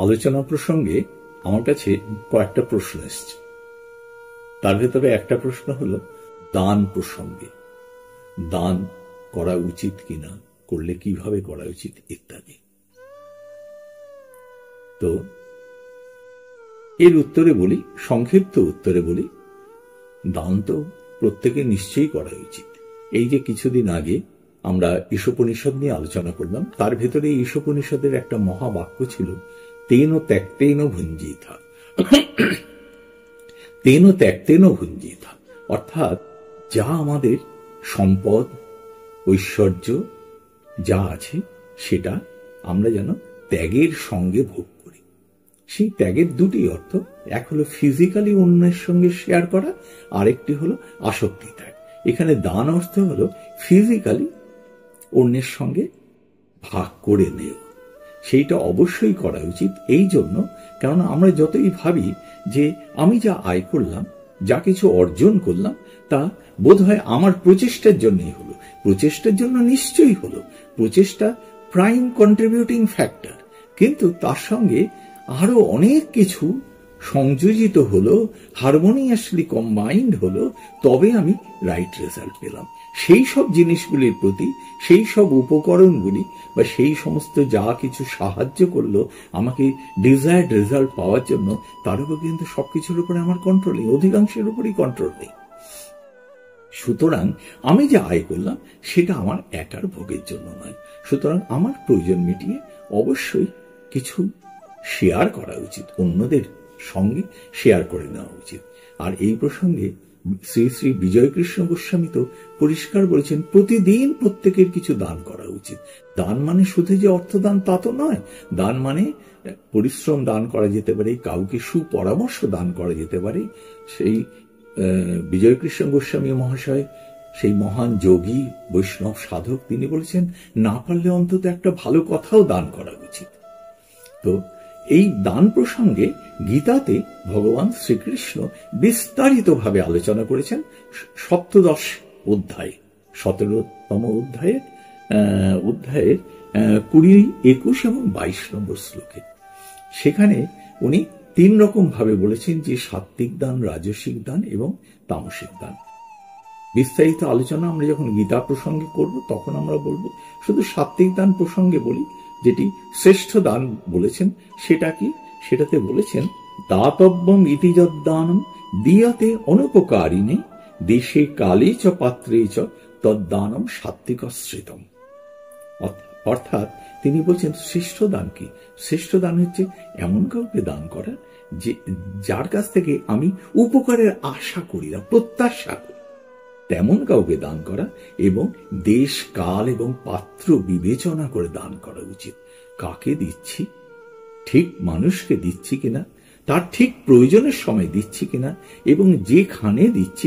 আলোচনা প্রসঙ্গে আমার কাছে কয়েকটা প্রশ্ন এসছে। তার ভেতরে একটা প্রশ্ন হলো দান প্রসঙ্গে, দান করা উচিত কিনা, করলে কিভাবে করা উচিত ইত্যাদি। তো এর উত্তরে বলি, সংক্ষিপ্ত উত্তরে বলি, দান তো প্রত্যেকে নিশ্চয়ই করা উচিত। এই যে কিছুদিন আগে আমরা ঈশোপনিষদ নিয়ে আলোচনা করলাম, তার ভেতরে ঈশোপনিষদের একটা মহাবাক্য ছিল তেন ত্যক্তেন ভুঞ্জিথা, তেন ত্যক্তেন ভুঞ্জিথা, অর্থাৎ যা আমাদের সম্পদ ঐশ্বর্য যা আছে সেটা আমরা যেন ত্যাগের সঙ্গে ভোগ করি। সেই ত্যাগের দুটি অর্থ, এক হলো ফিজিক্যালি অন্যের সঙ্গে শেয়ার করা, আরেকটি হলো আসক্তি ত্যাগ। এখানে দান অর্থ হলো ফিজিক্যালি অন্যের সঙ্গে ভাগ করে নেওয়া। সেইটা অবশ্যই করা উচিত এই জন্য, কারণ আমরা যতই ভাবি যে আমি যা আয় করলাম, যা কিছু অর্জন করলাম, তা বোধহয় আমার প্রচেষ্টার জন্যই হলো। প্রচেষ্টার জন্য নিশ্চয়ই হলো, প্রচেষ্টা প্রাইম কন্ট্রিবিউটিং ফ্যাক্টর, কিন্তু তার সঙ্গে আরো অনেক কিছু সংযোজিত হলো, হারমোনিয়াসলি কম্বাইন্ড হলো, তবে আমি রাইট রেজাল্ট পেলাম। সেই সব জিনিসগুলির প্রতি, সেই সব উপকরণগুলি বা সেই সমস্ত যা কিছু সাহায্য করলো আমাকে ডিজায়ার্ড রেজাল্ট পাওয়ার জন্য, তার উপর কিন্তু সবকিছুর উপরে আমার কন্ট্রোল নেই, অধিকাংশের উপরই কন্ট্রোল নেই। সুতরাং আমি যে আয় করলাম সেটা আমার একার ভোগের জন্য নয়। সুতরাং আমার প্রয়োজন মিটিয়ে অবশ্যই কিছু শেয়ার করা উচিত, অন্যদের সঙ্গে শেয়ার করে নেওয়া উচিত। আর এই প্রসঙ্গে শ্রী শ্রী বিজয়কৃষ্ণ গোস্বামী তো পরিষ্কার বলেছেন, প্রতিদিন প্রত্যেকের কিছু দান করা উচিত। দান মানে শুধু যে অর্থদান তা তো নয়, দান মানে পরিশ্রম দান করা যেতে পারে, কাউকে সুপরামর্শ দান করা যেতে পারে। সেই বিজয়কৃষ্ণ গোস্বামী মহাশয়, সেই মহান যোগী বৈষ্ণব সাধক, তিনি বলেছেন না পারলে অন্তত একটা ভালো কথাও দান করা উচিত। তো এই দান প্রসঙ্গে গীতাতে ভগবান শ্রীকৃষ্ণ বিস্তারিতভাবে আলোচনা করেছেন। সপ্তদশ অধ্যায়, 17তম অধ্যায়ের 20, 21 এবং 22 নম্বর শ্লোকে। সেখানে উনি 3 রকম ভাবে বলেছেন, যে সাত্ত্বিক দান, রাজসিক দান এবং তামসিক দান। বিস্তারিত আলোচনা আমরা যখন গীতা প্রসঙ্গে করব তখন আমরা বলবো। শুধু সাত্ত্বিক দান প্রসঙ্গে বলি, যেটি শ্রেষ্ঠ দান বলেছেন সেটা কি, সেটাতে বলেছেন দাতব্যম ইতি যদ্দানম দিয়াতে অনুপকারিণে দেশে কালে চ পাত্রে চ তদ্দানম সাত্ত্বিকশ্রিতম। অর্থাৎ তিনি বলছেন শ্রেষ্ঠ দান কি? শ্রেষ্ঠ দান হচ্ছে এমন কাউকে দান করা যে যার কাছ থেকে আমি উপকারের আশা করি না, প্রত্যাশা করি, তেমন কাউকে দান করা, এবং দেশ কাল এবং পাত্র বিবেচনা করে দান করা উচিত। কাকে দিচ্ছি, ঠিক মানুষকে দিচ্ছি কিনা, তার ঠিক প্রয়োজনের সময় দিচ্ছি কিনা, এবং যেখানে দিচ্ছি,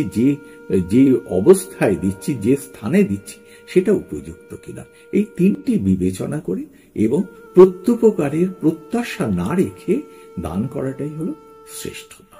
যে অবস্থায় দিচ্ছি, যে স্থানে দিচ্ছি, সেটা উপযুক্ত কিনা, এই 3টি বিবেচনা করে এবং প্রত্যুপকারের প্রত্যাশা না রেখে দান করাটাই হলো শ্রেষ্ঠ দান।